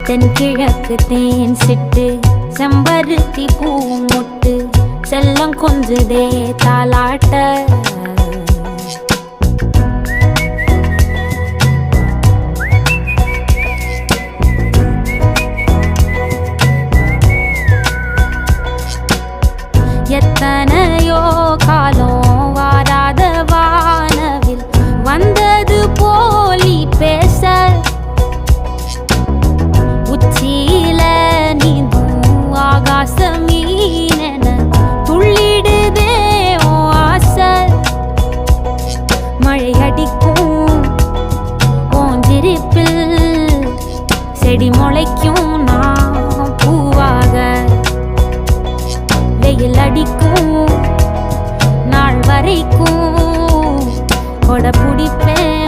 தென்கிழக்கு தேன் சிட்டு செம்பருத்தி பூ முட்டு செல்லம் கொஞ்சுதே தாலாட்ட எத்தனையோ காலம் வாராத வானவில் வந்தது போலி பேச உச்சியில நீந்தும் ஆகாச மீனென துள்ளிடுதே ஓ ஆசை மழை அடிக்கும் ஓஞ்சிருப்பில் செடி முளைக்கும் நான் பூவாக வெயில் அடிக்கும் நாள் வரைக்கும் கொடை பிடிப்பேன்